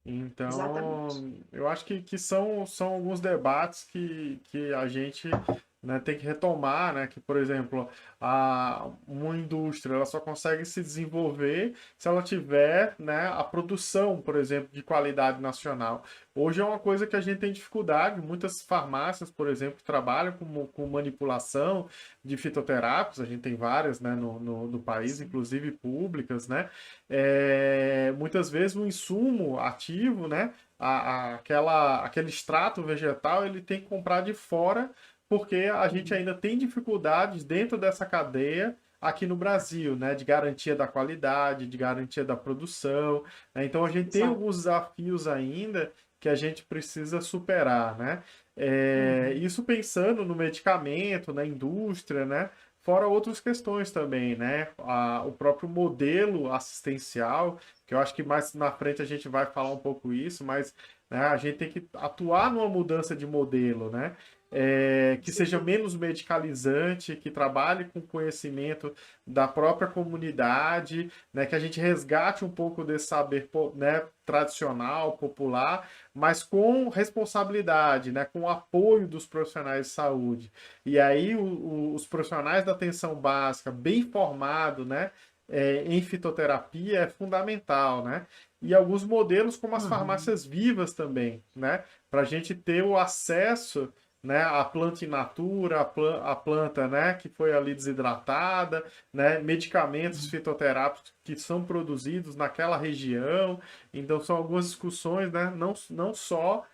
Exatamente. Então, eu acho que são alguns debates que a gente, né, tem que retomar, né? Que, por exemplo, uma indústria ela só consegue se desenvolver se ela tiver, né, a produção, por exemplo, de qualidade nacional. Hoje é uma coisa que a gente tem dificuldade. Muitas farmácias, por exemplo, trabalham com manipulação de fitoterápicos. A gente tem várias, né, no país, Sim. inclusive públicas, né? Muitas vezes o insumo ativo, né, aquele extrato vegetal, ele tem que comprar de fora, porque a gente Uhum. ainda tem dificuldades dentro dessa cadeia aqui no Brasil, né, de garantia da qualidade, de garantia da produção, né? Então a gente tem Exato. alguns desafios ainda que a gente precisa superar, né? Uhum. Isso pensando no medicamento, na indústria, né? Fora outras questões também, né? O próprio modelo assistencial, que eu acho que mais na frente a gente vai falar um pouco isso, mas né, a gente tem que atuar numa mudança de modelo, né? Com Que seja certeza. menos medicalizante, que trabalhe com conhecimento da própria comunidade, né? Que a gente resgate um pouco desse saber, né, tradicional, popular, mas com responsabilidade, né? Com o apoio dos profissionais de saúde. E aí os profissionais da atenção básica, bem formados, né, em fitoterapia é fundamental, né? E alguns modelos como as Uhum. farmácias vivas também, né? Para a gente ter o acesso, né, à planta in natura, a planta, né, que foi ali desidratada, né, medicamentos Uhum. fitoterápicos que são produzidos naquela região. Então são algumas discussões, né, não só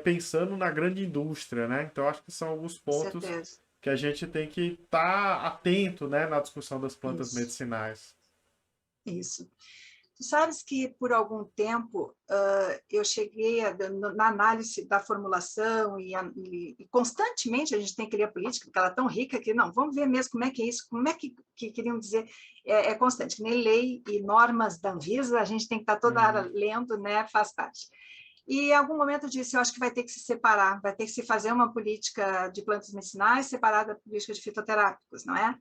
pensando na grande indústria, né? Então acho que são alguns Com pontos certeza. que a gente tem que estar atento, né, na discussão das plantas Isso. medicinais. Isso. Tu sabes que, por algum tempo, eu cheguei na análise da formulação e constantemente a gente tem que ler a política, porque ela é tão rica que, não, vamos ver mesmo como é que é isso, como é que queriam dizer, é constante, que nem lei e normas da Anvisa, a gente tem que estar toda hora Uhum, lendo, né, faz parte. E em algum momento eu disse, eu acho que vai ter que se separar, vai ter que se fazer uma política de plantas medicinais separada da política de fitoterápicos, não é?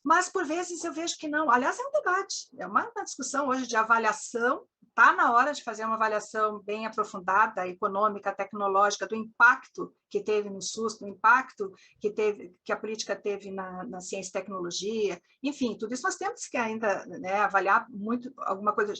Mas, por vezes, eu vejo que não. Aliás, é um debate, é uma discussão hoje de avaliação. Está na hora de fazer uma avaliação bem aprofundada, econômica, tecnológica, do impacto que teve no SUS, do impacto que a política teve na ciência e tecnologia. Enfim, tudo isso nós temos que ainda, né, avaliar muito, alguma coisa.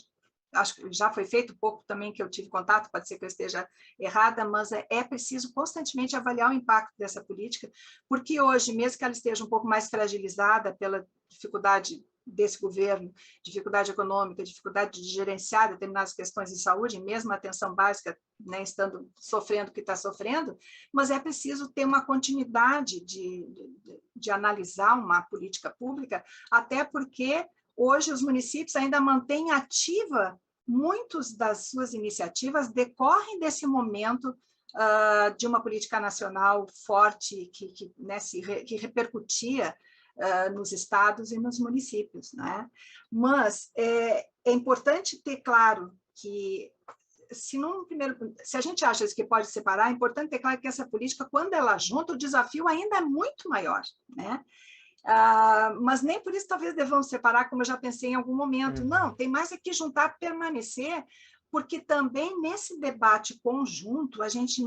Acho que já foi feito pouco também que eu tive contato, pode ser que eu esteja errada, mas é preciso constantemente avaliar o impacto dessa política, porque hoje, mesmo que ela esteja um pouco mais fragilizada pela dificuldade desse governo, dificuldade econômica, dificuldade de gerenciar determinadas questões de saúde, mesmo a atenção básica, né, estando sofrendo o que está sofrendo, mas é preciso ter uma continuidade de analisar uma política pública, até porque hoje os municípios ainda mantêm ativa muitas das suas iniciativas decorrem desse momento de uma política nacional forte que repercutia nos estados e nos municípios, né? Mas é importante ter claro que se a gente acha que pode separar, é importante ter claro que essa política, quando ela junta, o desafio ainda é muito maior, né? Mas nem por isso talvez devamos separar, como eu já pensei em algum momento. Não, uhum, tem mais é que juntar, permanecer, porque também nesse debate conjunto a gente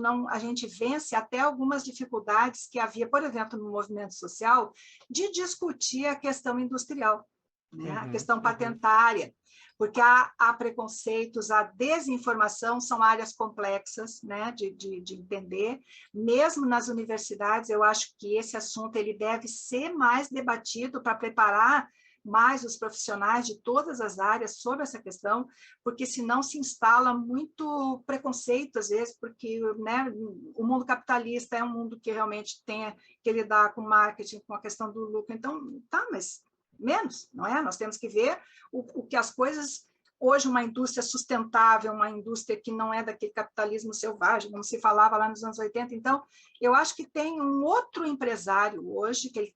vence até algumas dificuldades que havia, por exemplo, no movimento social, de discutir a questão industrial, né? A uhum, questão uhum, patentária, porque há preconceitos, a desinformação são áreas complexas, né, de entender. Mesmo nas universidades, eu acho que esse assunto ele deve ser mais debatido para preparar mais os profissionais de todas as áreas sobre essa questão, porque senão se instala muito preconceito, às vezes, porque né, o mundo capitalista é um mundo que realmente tem que lidar com marketing, com a questão do lucro. Então, tá, mas menos, não é? Nós temos que ver o que as coisas hoje uma indústria sustentável, uma indústria que não é daquele capitalismo selvagem, como se falava lá nos anos 80. Então, eu acho que tem um outro empresário hoje, que ele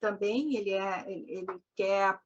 quer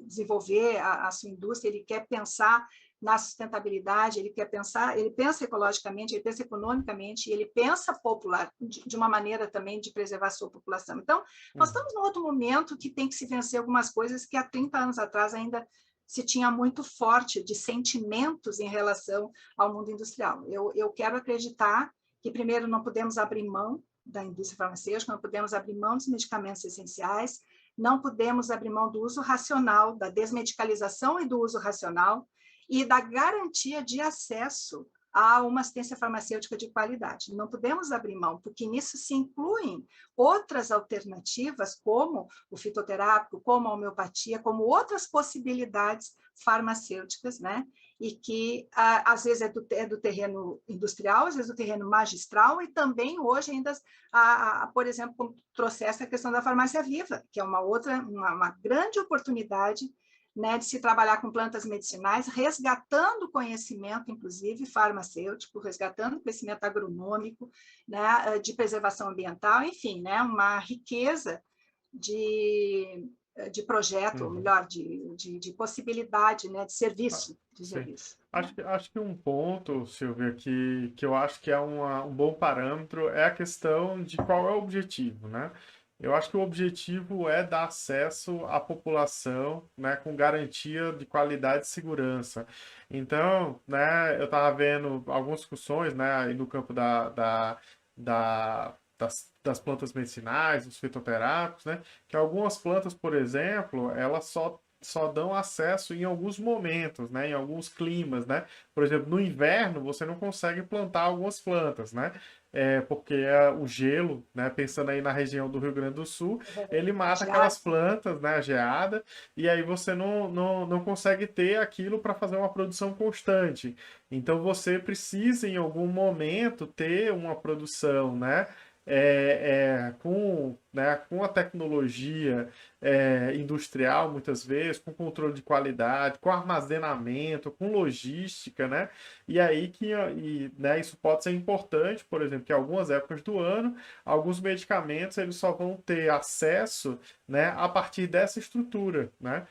desenvolver a sua indústria, ele quer pensar na sustentabilidade, ele pensa ecologicamente, ele pensa economicamente, ele pensa popular, de uma maneira também de preservar a sua população. Então, nós uhum. estamos num outro momento que tem que se vencer algumas coisas que há 30 anos atrás ainda se tinha muito forte de sentimentos em relação ao mundo industrial. Eu quero acreditar que, primeiro, não podemos abrir mão da indústria farmacêutica, não podemos abrir mão dos medicamentos essenciais, não podemos abrir mão do uso racional, da desmedicalização e do uso racional, e da garantia de acesso a uma assistência farmacêutica de qualidade. Não podemos abrir mão, porque nisso se incluem outras alternativas, como o fitoterápico, como a homeopatia, como outras possibilidades farmacêuticas, né? E que às vezes é do terreno industrial, às vezes do terreno magistral, e também hoje ainda, por exemplo, como trouxesse a questão da farmácia viva, que é uma grande oportunidade, né, de se trabalhar com plantas medicinais, resgatando conhecimento, inclusive farmacêutico, resgatando conhecimento agronômico, né, de preservação ambiental, enfim, né, uma riqueza de projeto, ou melhor, de possibilidade, né, de serviço. Acho que um ponto, Silvia, que eu acho que é um bom parâmetro é a questão de qual é o objetivo, né? Eu acho que o objetivo é dar acesso à população, né, com garantia de qualidade e segurança. Então, né, eu estava vendo algumas discussões, né, aí no campo das plantas medicinais, dos fitoterápicos, né, que algumas plantas, por exemplo, elas só dão acesso em alguns momentos, né, em alguns climas, né? Por exemplo, no inverno você não consegue plantar algumas plantas, né? Porque o gelo, né, pensando aí na região do Rio Grande do Sul, ele mata aquelas plantas, né, a geada, e aí você não consegue ter aquilo para fazer uma produção constante. Então você precisa, em algum momento, ter uma produção, né? Com a tecnologia industrial, muitas vezes, com controle de qualidade, com armazenamento, com logística, né? E aí né, isso pode ser importante, por exemplo, que em algumas épocas do ano, alguns medicamentos eles só vão ter acesso, né, a partir dessa estrutura, né?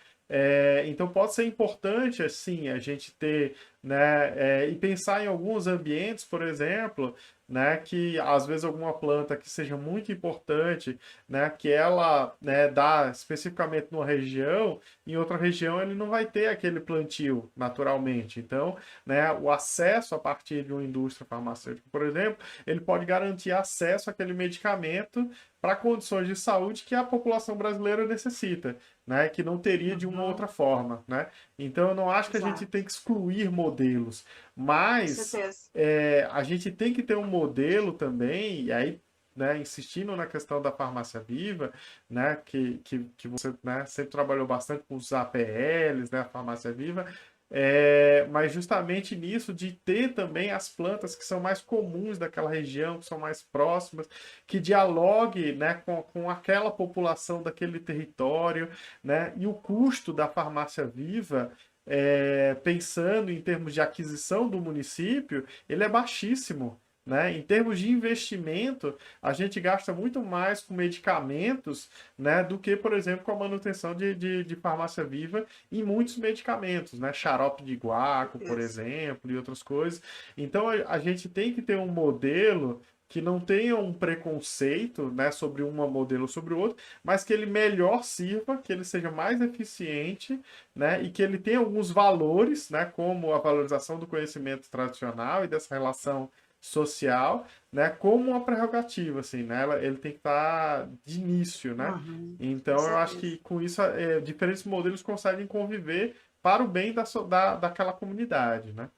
Então pode ser importante assim a gente ter, né, e pensar em alguns ambientes, por exemplo, né, que às vezes alguma planta que seja muito importante, né, que ela, né, dá especificamente numa região, em outra região ele não vai ter aquele plantio naturalmente. Então, né, o acesso a partir de uma indústria farmacêutica, por exemplo, ele pode garantir acesso àquele medicamento para condições de saúde que a população brasileira necessita, né, que não teria de uma outra forma, né? Então eu não acho que a gente tem que excluir modelos, mas a gente tem que ter um modelo também, e aí, né, insistindo na questão da farmácia viva, né, que você, né, sempre trabalhou bastante com os APLs, né, a farmácia viva, mas justamente nisso de ter também as plantas que são mais comuns daquela região, que são mais próximas, que dialogue, né, com aquela população daquele território, né, e o custo da farmácia viva, pensando em termos de aquisição do município, ele é baixíssimo. Né? Em termos de investimento, a gente gasta muito mais com medicamentos, né, do que, por exemplo, com a manutenção de farmácia viva em muitos medicamentos, né? Xarope de guaco, por exemplo, e outras coisas. Então, a gente tem que ter um modelo que não tenha um preconceito, né, sobre um modelo ou sobre o outro, mas que ele melhor sirva, que ele seja mais eficiente, né, e que ele tenha alguns valores, né, como a valorização do conhecimento tradicional e dessa relação social, né, como uma prerrogativa, assim, né, ele tem que estar de início, né, então eu acho que com isso diferentes modelos conseguem conviver para o bem daquela comunidade, né.